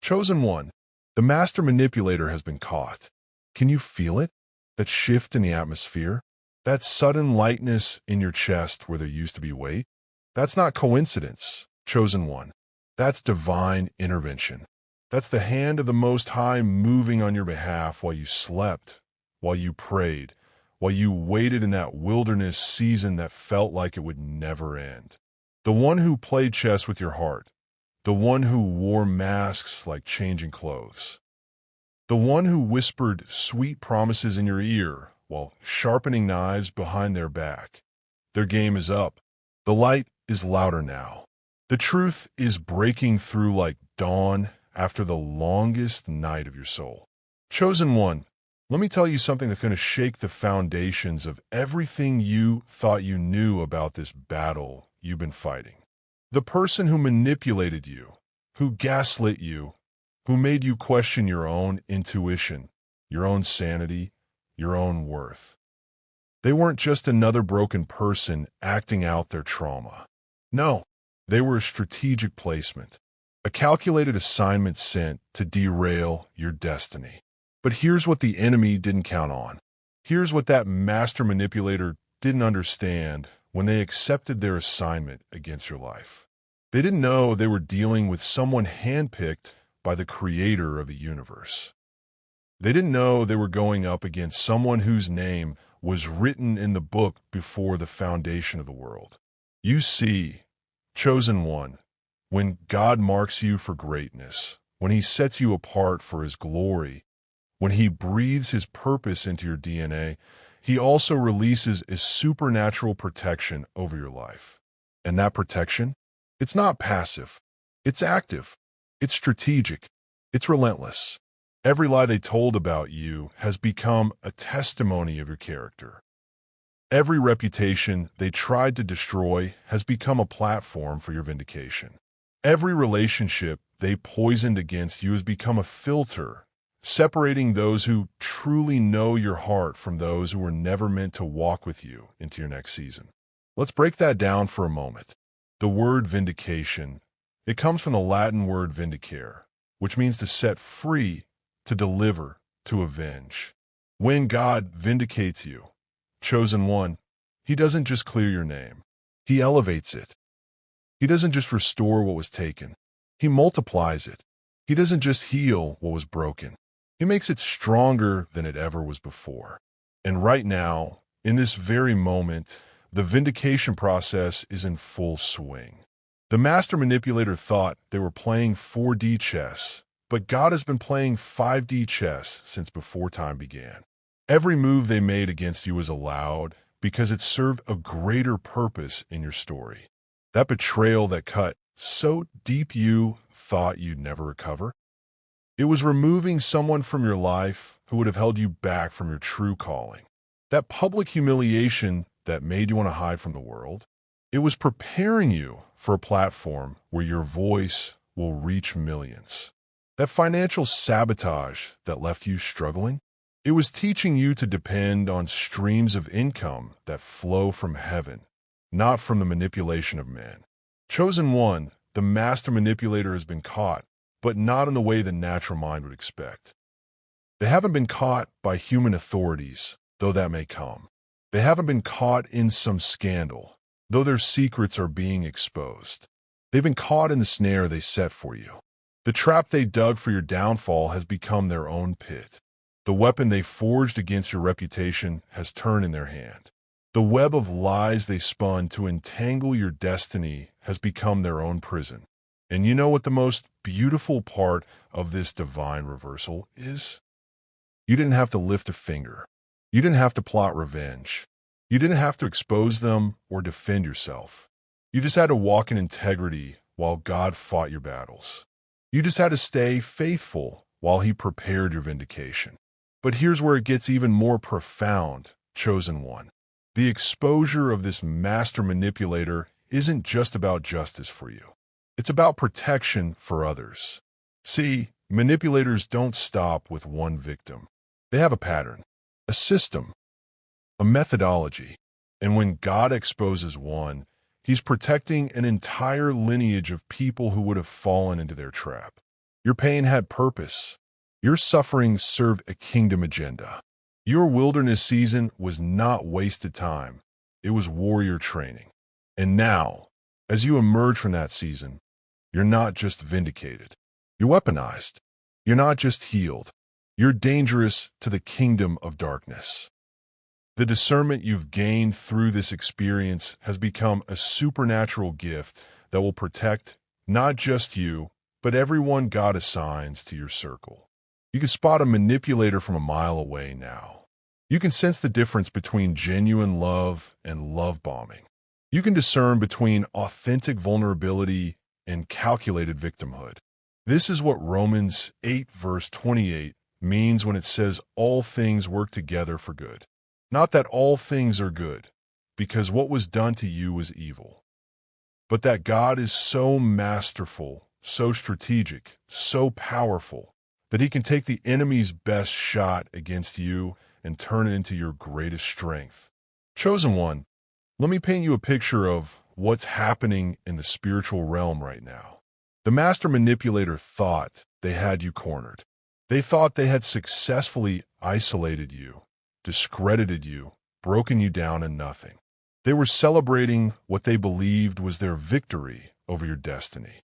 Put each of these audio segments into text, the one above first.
Chosen one, the master manipulator has been caught. Can you feel it? That shift in the atmosphere? That sudden lightness in your chest where there used to be weight? That's not coincidence, chosen one. That's divine intervention. That's the hand of the Most High moving on your behalf while you slept, while you prayed, while you waited in that wilderness season that felt like it would never end. The one who played chess with your heart, the one who wore masks like changing clothes, the one who whispered sweet promises in your ear while sharpening knives behind their back. Their game is up. The light is louder now. The truth is breaking through like dawn after the longest night of your soul. Chosen one, let me tell you something that's going to shake the foundations of everything you thought you knew about this battle you've been fighting. The person who manipulated you, who gaslit you, who made you question your own intuition, your own sanity, your own worth. They weren't just another broken person acting out their trauma. No, they were a strategic placement, a calculated assignment sent to derail your destiny. But here's what the enemy didn't count on. Here's what that master manipulator didn't understand when they accepted their assignment against your life. They didn't know they were dealing with someone handpicked by the creator of the universe. They didn't know they were going up against someone whose name was written in the book before the foundation of the world. You see, chosen one, when God marks you for greatness, when he sets you apart for his glory, when he breathes his purpose into your DNA, he also releases a supernatural protection over your life. And that protection, it's not passive. It's active. It's strategic. It's relentless. Every lie they told about you has become a testimony of your character. Every reputation they tried to destroy has become a platform for your vindication. Every relationship they poisoned against you has become a filter, separating those who truly know your heart from those who were never meant to walk with you into your next season. Let's break that down for a moment. The word vindication, it comes from the Latin word vindicare, which means to set free, to deliver, to avenge. When God vindicates you, chosen one, he doesn't just clear your name. He elevates it. He doesn't just restore what was taken. He multiplies it. He doesn't just heal what was broken. He makes it stronger than it ever was before. And right now, in this very moment, the vindication process is in full swing. The master manipulator thought they were playing 4D chess, but God has been playing 5D chess since before time began. Every move they made against you was allowed because it served a greater purpose in your story. That betrayal that cut so deep you thought you'd never recover. It was removing someone from your life who would have held you back from your true calling. That public humiliation that made you want to hide from the world. It was preparing you for a platform where your voice will reach millions. That financial sabotage that left you struggling, it was teaching you to depend on streams of income that flow from heaven, not from the manipulation of men. Chosen one, the master manipulator has been caught, but not in the way the natural mind would expect. They haven't been caught by human authorities, though that may come. They haven't been caught in some scandal, though their secrets are being exposed. They've been caught in the snare they set for you. The trap they dug for your downfall has become their own pit. The weapon they forged against your reputation has turned in their hand. The web of lies they spun to entangle your destiny has become their own prison. And you know what the most beautiful part of this divine reversal is? You didn't have to lift a finger. You didn't have to plot revenge. You didn't have to expose them or defend yourself. You just had to walk in integrity while God fought your battles. You just had to stay faithful while he prepared your vindication. But here's where it gets even more profound, chosen one. The exposure of this master manipulator isn't just about justice for you. It's about protection for others. See, manipulators don't stop with one victim. They have a pattern, a system, a methodology. And when God exposes one, he's protecting an entire lineage of people who would have fallen into their trap. Your pain had purpose. Your suffering served a kingdom agenda. Your wilderness season was not wasted time. It was warrior training. And now, as you emerge from that season, you're not just vindicated. You're weaponized. You're not just healed. You're dangerous to the kingdom of darkness. The discernment you've gained through this experience has become a supernatural gift that will protect not just you, but everyone God assigns to your circle. You can spot a manipulator from a mile away now. You can sense the difference between genuine love and love bombing. You can discern between authentic vulnerability and calculated victimhood. This is what Romans 8 verse 28 means when it says all things work together for good. Not that all things are good, because what was done to you was evil, but that God is so masterful, so strategic, so powerful, that he can take the enemy's best shot against you and turn it into your greatest strength. Chosen one, let me paint you a picture of what's happening in the spiritual realm right now. The master manipulator thought they had you cornered. They thought they had successfully isolated you, discredited you, broken you down and nothing. They were celebrating what they believed was their victory over your destiny.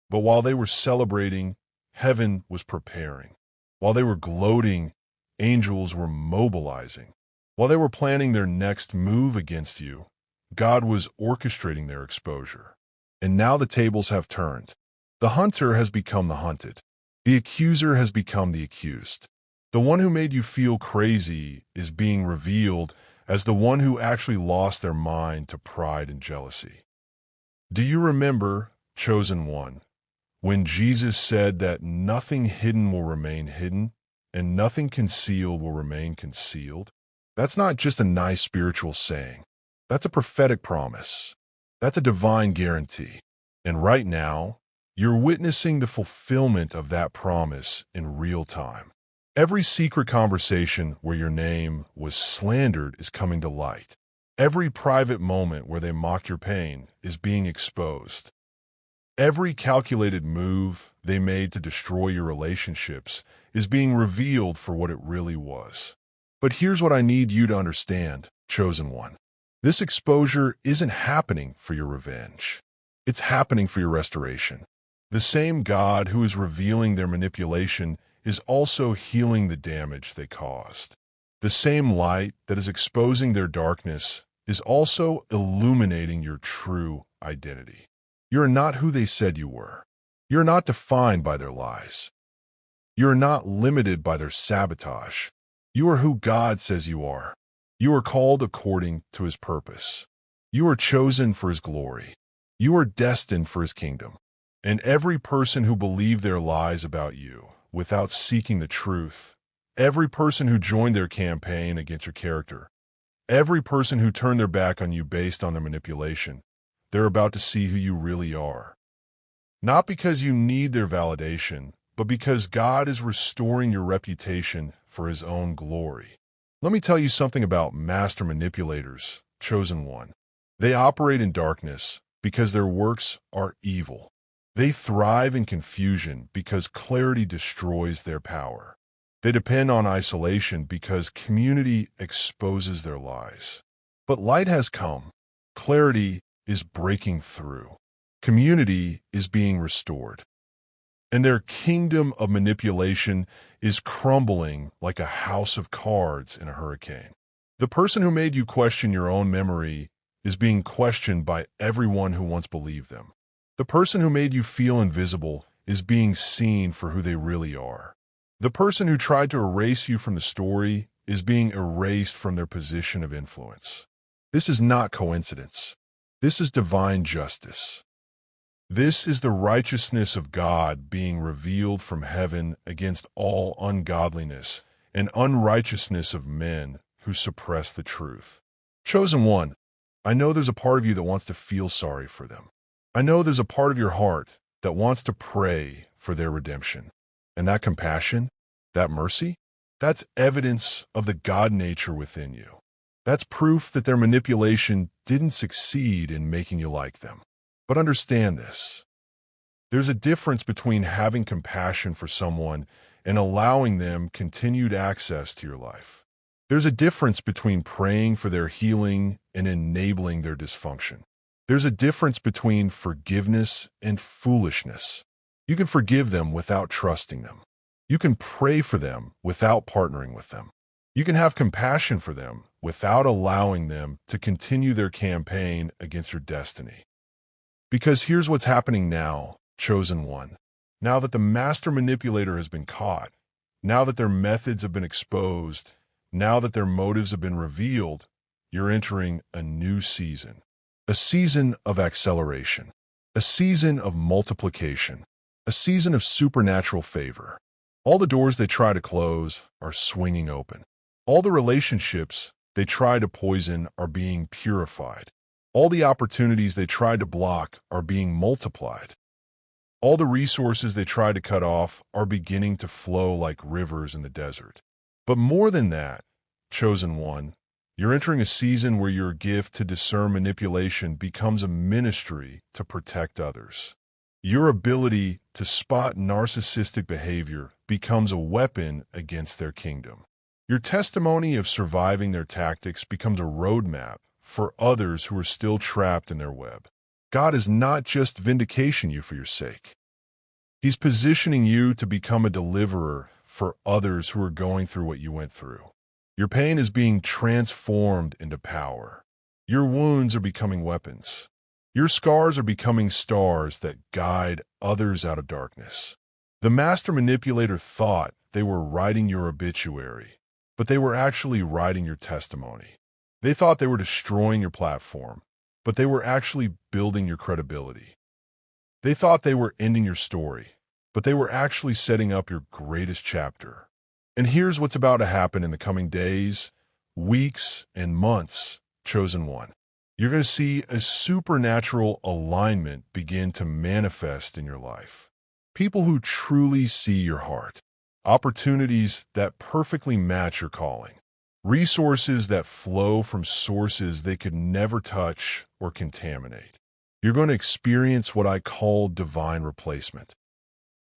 But while they were celebrating, heaven was preparing. While they were gloating, angels were mobilizing. While they were planning their next move against you, God was orchestrating their exposure. And now the tables have turned. The hunter has become the hunted. The accuser has become the accused. The one who made you feel crazy is being revealed as the one who actually lost their mind to pride and jealousy. Do you remember, chosen one, when Jesus said that nothing hidden will remain hidden and nothing concealed will remain concealed? That's not just a nice spiritual saying. That's a prophetic promise. That's a divine guarantee. And right now, you're witnessing the fulfillment of that promise in real time. Every secret conversation where your name was slandered is coming to light. Every private moment where they mocked your pain is being exposed. Every calculated move they made to destroy your relationships is being revealed for what it really was. But here's what I need you to understand, chosen one. This exposure isn't happening for your revenge. It's happening for your restoration. The same God who is revealing their manipulation is also healing the damage they caused. The same light that is exposing their darkness is also illuminating your true identity. You're not who they said you were. You're not defined by their lies. You're not limited by their sabotage. You are who God says you are. You are called according to his purpose. You are chosen for his glory. You are destined for his kingdom. And every person who believed their lies about you without seeking the truth, every person who joined their campaign against your character, every person who turned their back on you based on their manipulation, they're about to see who you really are. Not because you need their validation, but because God is restoring your reputation for his own glory. Let me tell you something about master manipulators, chosen one. They operate in darkness because their works are evil. They thrive in confusion because clarity destroys their power. They depend on isolation because community exposes their lies. But light has come. Clarity is breaking through. Community is being restored. And their kingdom of manipulation is crumbling like a house of cards in a hurricane. The person who made you question your own memory is being questioned by everyone who once believed them. The person who made you feel invisible is being seen for who they really are. The person who tried to erase you from the story is being erased from their position of influence. This is not coincidence. This is divine justice. This is the righteousness of God being revealed from heaven against all ungodliness and unrighteousness of men who suppress the truth. Chosen one, I know there's a part of you that wants to feel sorry for them. I know there's a part of your heart that wants to pray for their redemption. And that compassion, that mercy, that's evidence of the God nature within you. That's proof that their manipulation didn't succeed in making you like them. But understand this. There's a difference between having compassion for someone and allowing them continued access to your life. There's a difference between praying for their healing and enabling their dysfunction. There's a difference between forgiveness and foolishness. You can forgive them without trusting them. You can pray for them without partnering with them. You can have compassion for them without allowing them to continue their campaign against your destiny. Because here's what's happening now, chosen one. Now that the master manipulator has been caught, now that their methods have been exposed, now that their motives have been revealed, you're entering a new season. A season of acceleration. A season of multiplication. A season of supernatural favor. All the doors they try to close are swinging open. All the relationships they try to poison are being purified. All the opportunities they tried to block are being multiplied. All the resources they tried to cut off are beginning to flow like rivers in the desert. But more than that, chosen one, you're entering a season where your gift to discern manipulation becomes a ministry to protect others. Your ability to spot narcissistic behavior becomes a weapon against their kingdom. Your testimony of surviving their tactics becomes a roadmap for others who are still trapped in their web. God is not just vindication you for your sake. He's positioning you to become a deliverer for others who are going through what you went through. Your pain is being transformed into power. Your wounds are becoming weapons. Your scars are becoming stars that guide others out of darkness. The master manipulator thought they were writing your obituary, but they were actually writing your testimony. They thought they were destroying your platform, but they were actually building your credibility. They thought they were ending your story, but they were actually setting up your greatest chapter. And here's what's about to happen in the coming days, weeks, and months, chosen one. You're going to see a supernatural alignment begin to manifest in your life. People who truly see your heart. Opportunities that perfectly match your calling. Resources that flow from sources they could never touch or contaminate. You're going to experience what I call divine replacement,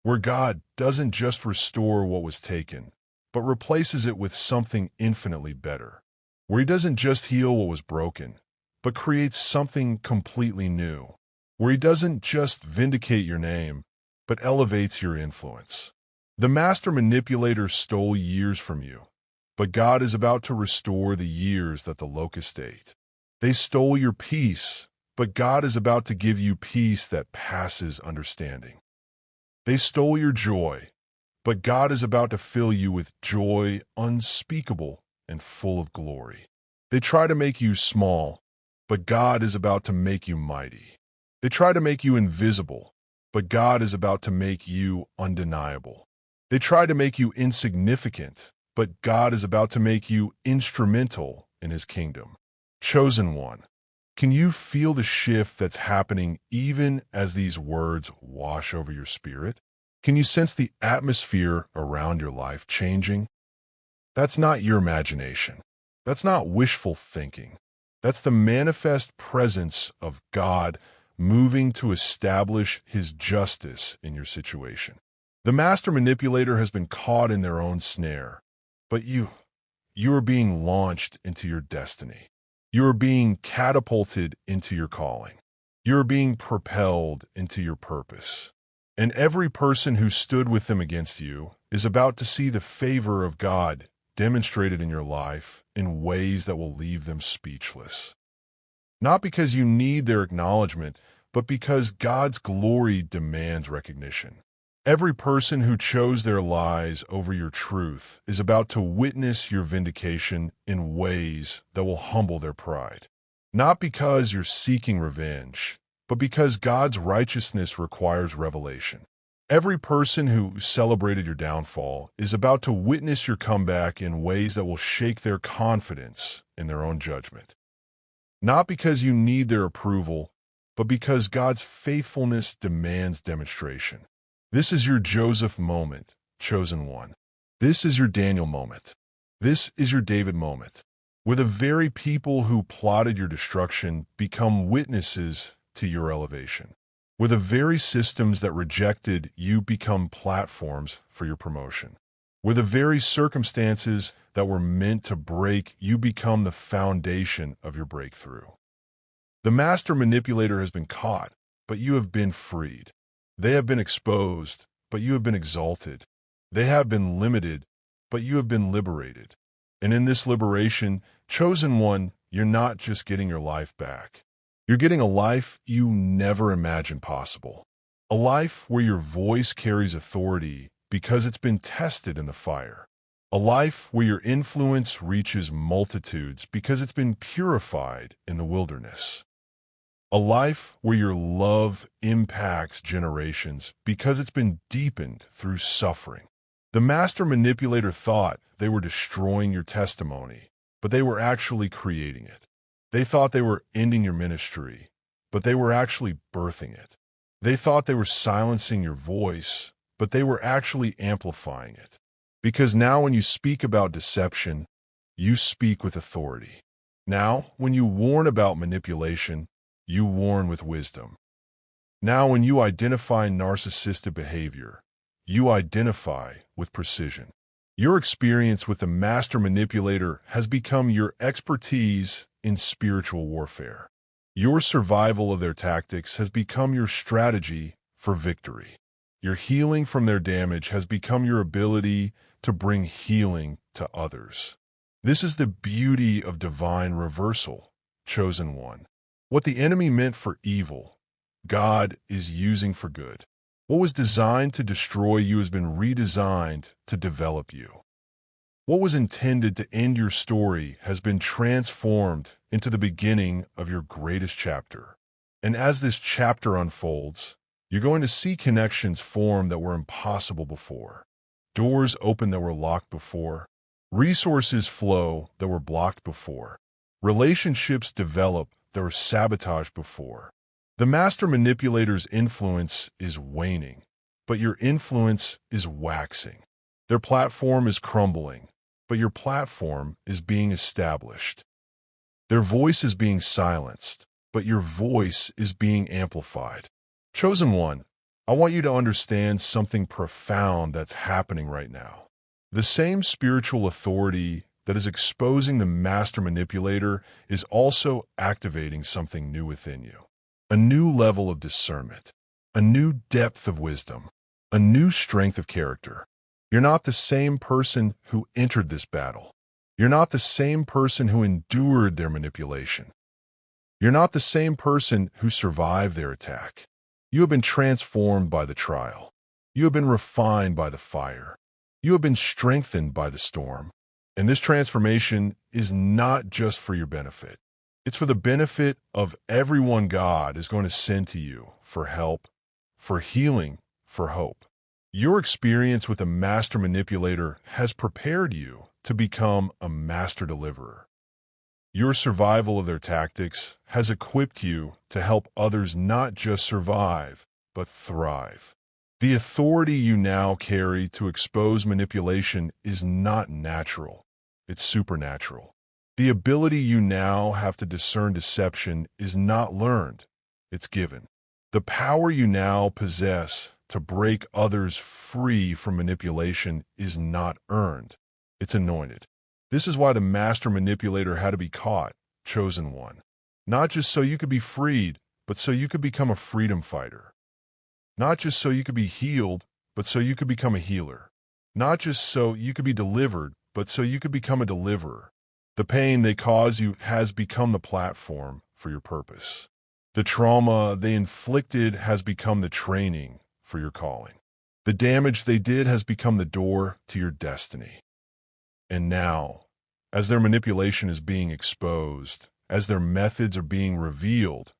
where God doesn't just restore what was taken, but replaces it with something infinitely better. Where He doesn't just heal what was broken, but creates something completely new. Where He doesn't just vindicate your name, but elevates your influence. The master manipulator stole years from you, but God is about to restore the years that the locust ate. They stole your peace, but God is about to give you peace that passes understanding. They stole your joy, but God is about to fill you with joy unspeakable and full of glory. They try to make you small, but God is about to make you mighty. They try to make you invisible, but God is about to make you undeniable. They try to make you insignificant, but God is about to make you instrumental in His kingdom. Chosen one, can you feel the shift that's happening even as these words wash over your spirit? Can you sense the atmosphere around your life changing? That's not your imagination. That's not wishful thinking. That's the manifest presence of God moving to establish His justice in your situation. The master manipulator has been caught in their own snare, but you are being launched into your destiny. You are being catapulted into your calling. You are being propelled into your purpose. And every person who stood with them against you is about to see the favor of God demonstrated in your life in ways that will leave them speechless. Not because you need their acknowledgement, but because God's glory demands recognition. Every person who chose their lies over your truth is about to witness your vindication in ways that will humble their pride. Not because you're seeking revenge, but because God's righteousness requires revelation. Every person who celebrated your downfall is about to witness your comeback in ways that will shake their confidence in their own judgment. Not because you need their approval, but because God's faithfulness demands demonstration. This is your Joseph moment, chosen one. This is your Daniel moment. This is your David moment, where the very people who plotted your destruction become witnesses to your elevation. where the very systems that rejected you become platforms for your promotion, where the very circumstances that were meant to break you become the foundation of your breakthrough. The master manipulator has been caught, but you have been freed. They have been exposed, but you have been exalted. They have been limited, but you have been liberated. And in this liberation, chosen one, you're not just getting your life back. You're getting a life you never imagined possible. A life where your voice carries authority because it's been tested in the fire. A life where your influence reaches multitudes because it's been purified in the wilderness. A life where your love impacts generations because it's been deepened through suffering. The master manipulator thought they were destroying your testimony, but they were actually creating it. They thought they were ending your ministry, but they were actually birthing it. They thought they were silencing your voice, but they were actually amplifying it. Because now when you speak about deception, you speak with authority. Now, when you warn about manipulation, you warn with wisdom. Now, when you identify narcissistic behavior, you identify with precision. Your experience with the master manipulator has become your expertise in spiritual warfare. Your survival of their tactics has become your strategy for victory. Your healing from their damage has become your ability to bring healing to others. This is the beauty of divine reversal, chosen one. What the enemy meant for evil, God is using for good. What was designed to destroy you has been redesigned to develop you. What was intended to end your story has been transformed into the beginning of your greatest chapter. And as this chapter unfolds, you're going to see connections form that were impossible before, doors open that were locked before, resources flow that were blocked before, relationships develop that were sabotaged before. The master manipulator's influence is waning, but your influence is waxing. Their platform is crumbling, but your platform is being established. Their voice is being silenced, but your voice is being amplified. Chosen one, I want you to understand something profound that's happening right now. The same spiritual authority that is exposing the master manipulator is also activating something new within you. A new level of discernment, a new depth of wisdom, a new strength of character. You're not the same person who entered this battle. You're not the same person who endured their manipulation. You're not the same person who survived their attack. You have been transformed by the trial. You have been refined by the fire. You have been strengthened by the storm. And this transformation is not just for your benefit. It's for the benefit of everyone God is going to send to you for help, for healing, for hope. Your experience with a master manipulator has prepared you to become a master deliverer. Your survival of their tactics has equipped you to help others not just survive, but thrive. The authority you now carry to expose manipulation is not natural, it's supernatural. The ability you now have to discern deception is not learned, it's given. The power you now possess to break others free from manipulation is not earned, it's anointed. This is why the master manipulator had to be caught, chosen one. Not just so you could be freed, but so you could become a freedom fighter. Not just so you could be healed, but so you could become a healer. Not just so you could be delivered, but so you could become a deliverer. The pain they cause you has become the platform for your purpose. The trauma they inflicted has become the training for your calling. The damage they did has become the door to your destiny. And now, as their manipulation is being exposed, as their methods are being revealed,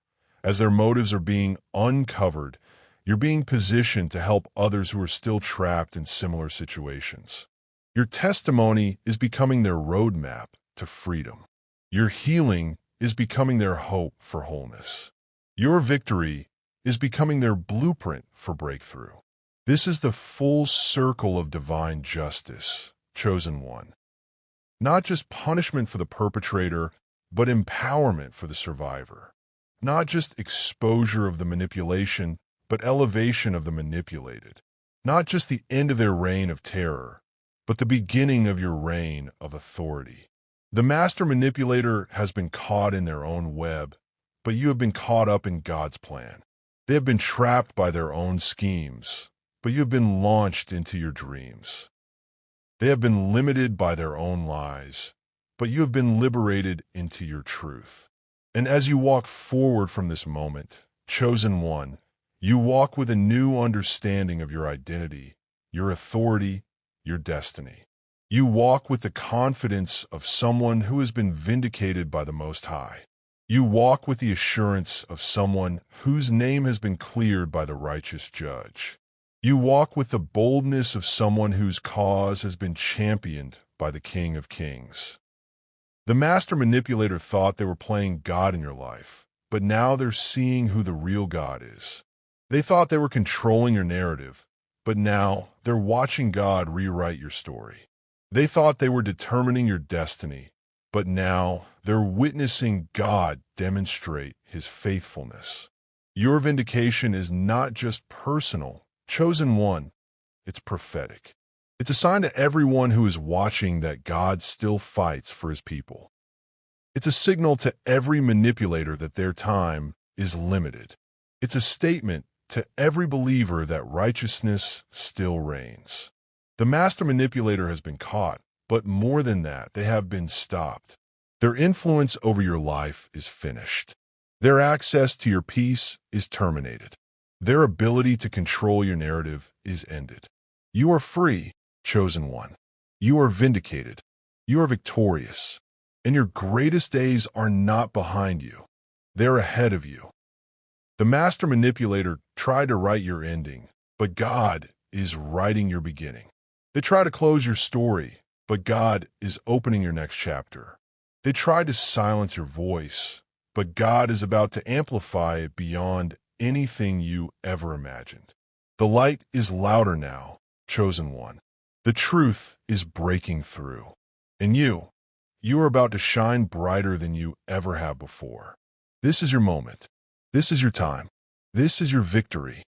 as their motives are being uncovered, you're being positioned to help others who are still trapped in similar situations. Your testimony is becoming their roadmap to freedom. Your healing is becoming their hope for wholeness. Your victory is becoming their blueprint for breakthrough. This is the full circle of divine justice, chosen one. Not just punishment for the perpetrator, but empowerment for the survivor. Not just exposure of the manipulation, but elevation of the manipulated. Not just the end of their reign of terror, but the beginning of your reign of authority. The master manipulator has been caught in their own web, but you have been caught up in God's plan. They have been trapped by their own schemes, but you have been launched into your dreams. They have been limited by their own lies, but you have been liberated into your truth. And as you walk forward from this moment, chosen one, you walk with a new understanding of your identity, your authority, your destiny. You walk with the confidence of someone who has been vindicated by the Most High. You walk with the assurance of someone whose name has been cleared by the righteous judge. You walk with the boldness of someone whose cause has been championed by the King of Kings. The master manipulator thought they were playing God in your life, but now they're seeing who the real God is. They thought they were controlling your narrative, but now they're watching God rewrite your story. They thought they were determining your destiny, but now they're witnessing God demonstrate his faithfulness. Your vindication is not just personal, chosen one, it's prophetic. It's a sign to everyone who is watching that God still fights for his people. It's a signal to every manipulator that their time is limited. It's a statement to every believer that righteousness still reigns. The master manipulator has been caught, but more than that, they have been stopped. Their influence over your life is finished. Their access to your peace is terminated. Their ability to control your narrative is ended. You are free, chosen one. You are vindicated. You are victorious. And your greatest days are not behind you. They're ahead of you. The master manipulator tried to write your ending, but God is writing your beginning. They try to close your story, but God is opening your next chapter. They tried to silence your voice, but God is about to amplify it beyond anything you ever imagined. The light is louder now, chosen one. The truth is breaking through. And you are about to shine brighter than you ever have before. This is your moment. This is your time. This is your victory.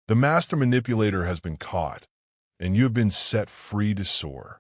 The master manipulator has been caught, and you have been set free to soar.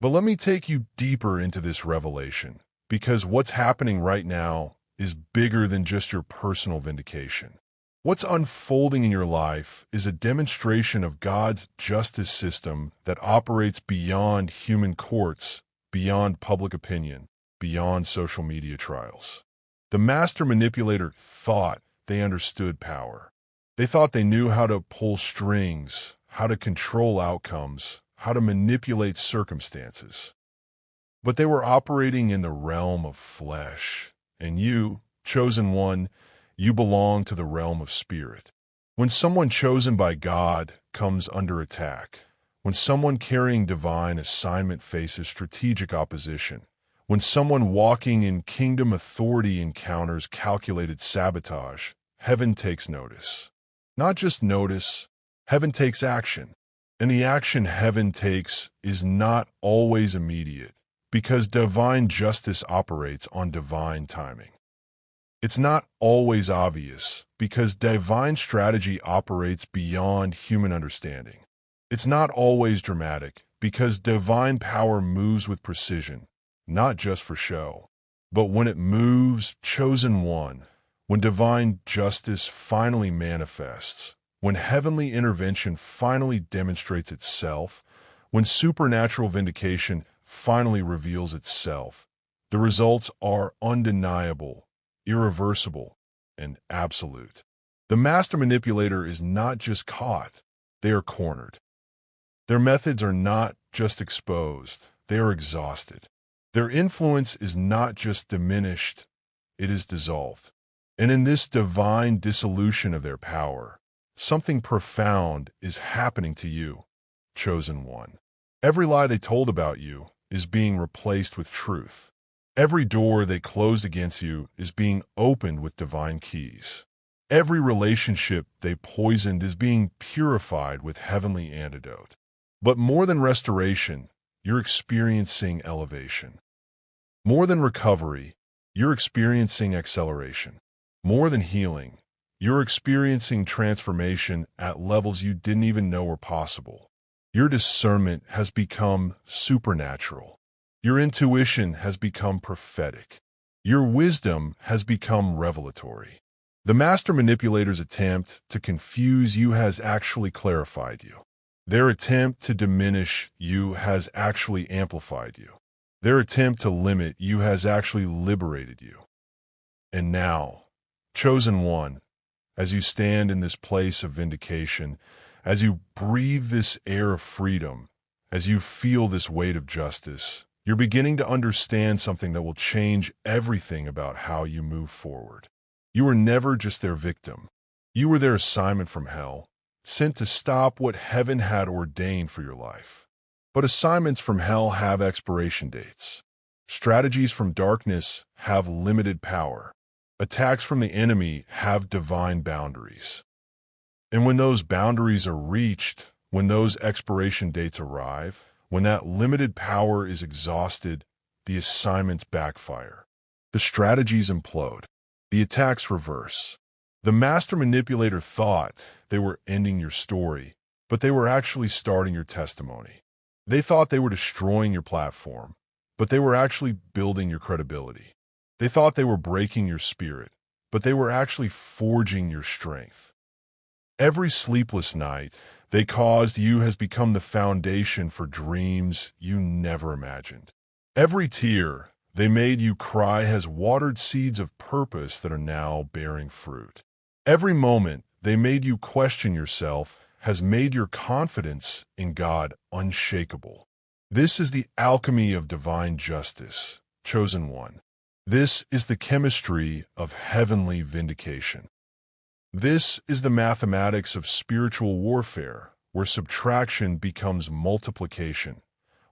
But let me take you deeper into this revelation, because what's happening right now is bigger than just your personal vindication. What's unfolding in your life is a demonstration of God's justice system that operates beyond human courts, beyond public opinion, beyond social media trials. The master manipulator thought they understood power. They thought they knew how to pull strings, how to control outcomes, how to manipulate circumstances. But they were operating in the realm of flesh, and you, chosen one, you belong to the realm of spirit. When someone chosen by God comes under attack, when someone carrying divine assignment faces strategic opposition, when someone walking in kingdom authority encounters calculated sabotage, heaven takes notice. Not just notice, heaven takes action. And the action heaven takes is not always immediate, because divine justice operates on divine timing. It's not always obvious, because divine strategy operates beyond human understanding. It's not always dramatic, because divine power moves with precision, not just for show. But when it moves, chosen one, when divine justice finally manifests, when heavenly intervention finally demonstrates itself, when supernatural vindication finally reveals itself, the results are undeniable, irreversible, and absolute. The master manipulator is not just caught, they are cornered. Their methods are not just exposed, they are exhausted. Their influence is not just diminished, it is dissolved. And in this divine dissolution of their power, something profound is happening to you, chosen one. Every lie they told about you is being replaced with truth. Every door they closed against you is being opened with divine keys. Every relationship they poisoned is being purified with heavenly antidote. But more than restoration, you're experiencing elevation. More than recovery, you're experiencing acceleration. More than healing, You're experiencing transformation at levels you didn't even know were possible. Your discernment has become supernatural. Your intuition has become prophetic. Your wisdom has become revelatory. The master manipulator's attempt to confuse you has actually clarified you. Their attempt to diminish you has actually amplified you. Their attempt to limit you has actually liberated you. And now, chosen one, as you stand in this place of vindication, as you breathe this air of freedom, as you feel this weight of justice, you're beginning to understand something that will change everything about how you move forward. You were never just their victim. You were their assignment from hell, sent to stop what heaven had ordained for your life. But assignments from hell have expiration dates. Strategies from darkness have limited power. Attacks from the enemy have divine boundaries. And when those boundaries are reached, when those expiration dates arrive, when that limited power is exhausted, the assignments backfire. The strategies implode. The attacks reverse. The master manipulator thought they were ending your story, but they were actually starting your testimony. They thought they were destroying your platform, but they were actually building your credibility. They thought they were breaking your spirit, but they were actually forging your strength. Every sleepless night they caused you has become the foundation for dreams you never imagined. Every tear they made you cry has watered seeds of purpose that are now bearing fruit. Every moment they made you question yourself has made your confidence in God unshakable. This is the alchemy of divine justice, chosen one. This is the chemistry of heavenly vindication. This is the mathematics of spiritual warfare, where subtraction becomes multiplication,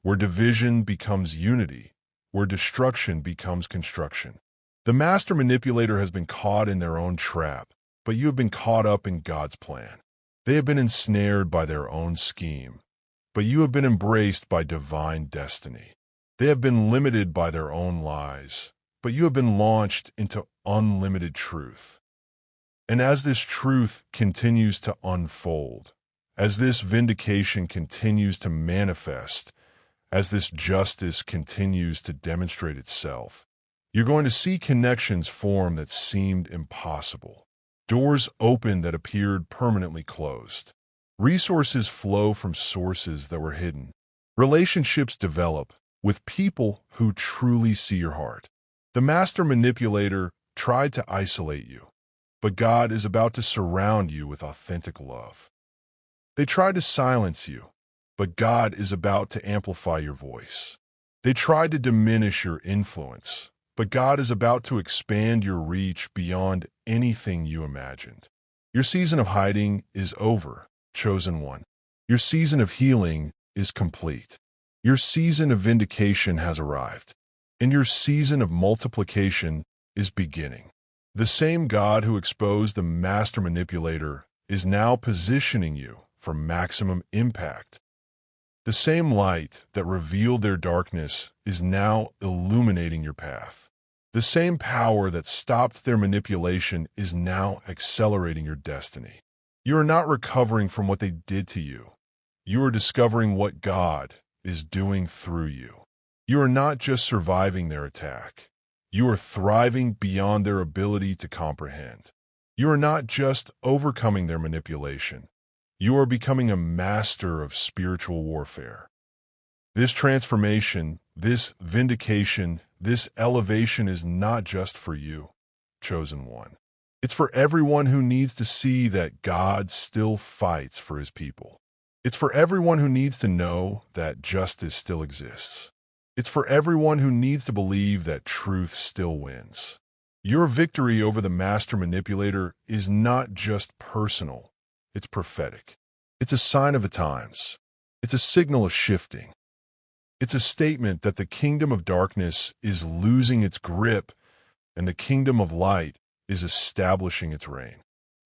where division becomes unity, where destruction becomes construction. The master manipulator has been caught in their own trap, but you have been caught up in God's plan. They have been ensnared by their own scheme, but you have been embraced by divine destiny. They have been limited by their own lies, but you have been launched into unlimited truth. And as this truth continues to unfold, as this vindication continues to manifest, as this justice continues to demonstrate itself, you're going to see connections form that seemed impossible. Doors open that appeared permanently closed. Resources flow from sources that were hidden. Relationships develop with people who truly see your heart. The master manipulator tried to isolate you, but God is about to surround you with authentic love. They tried to silence you, but God is about to amplify your voice. They tried to diminish your influence, but God is about to expand your reach beyond anything you imagined. Your season of hiding is over, chosen one. Your season of healing is complete. Your season of vindication has arrived, and your season of multiplication is beginning. The same God who exposed the master manipulator is now positioning you for maximum impact. The same light that revealed their darkness is now illuminating your path. The same power that stopped their manipulation is now accelerating your destiny. You are not recovering from what they did to you. You are discovering what God is doing through you. You are not just surviving their attack. You are thriving beyond their ability to comprehend. You are not just overcoming their manipulation. You are becoming a master of spiritual warfare. This transformation, this vindication, this elevation is not just for you, chosen one. It's for everyone who needs to see that God still fights for his people. It's for everyone who needs to know that justice still exists. It's for everyone who needs to believe that truth still wins. Your victory over the master manipulator is not just personal, it's prophetic. It's a sign of the times. It's a signal of shifting. It's a statement that the kingdom of darkness is losing its grip and the kingdom of light is establishing its reign.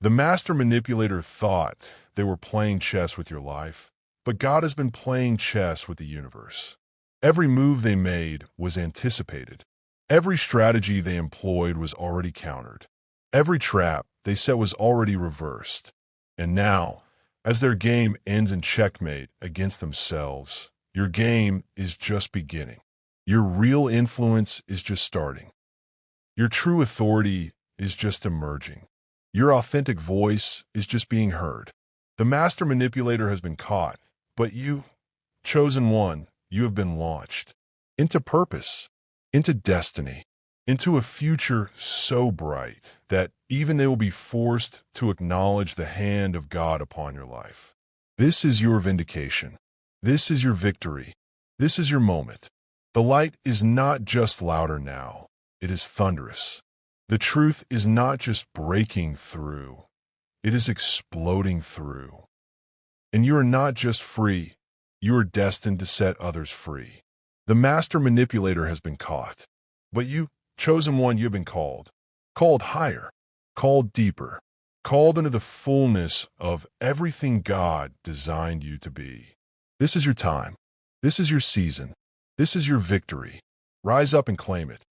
The master manipulator thought they were playing chess with your life, but God has been playing chess with the universe. Every move they made was anticipated. Every strategy they employed was already countered. Every trap they set was already reversed. And now, as their game ends in checkmate against themselves, your game is just beginning. Your real influence is just starting. Your true authority is just emerging. Your authentic voice is just being heard. The master manipulator has been caught, but you, chosen one, you have been launched into purpose, into destiny, into a future so bright that even they will be forced to acknowledge the hand of God upon your life. This is your vindication. This is your victory. This is your moment. The light is not just louder now. It is thunderous. The truth is not just breaking through. It is exploding through. And you are not just free. You are destined to set others free. The master manipulator has been caught. But you, chosen one, you have been called. Called higher. Called deeper. Called into the fullness of everything God designed you to be. This is your time. This is your season. This is your victory. Rise up and claim it.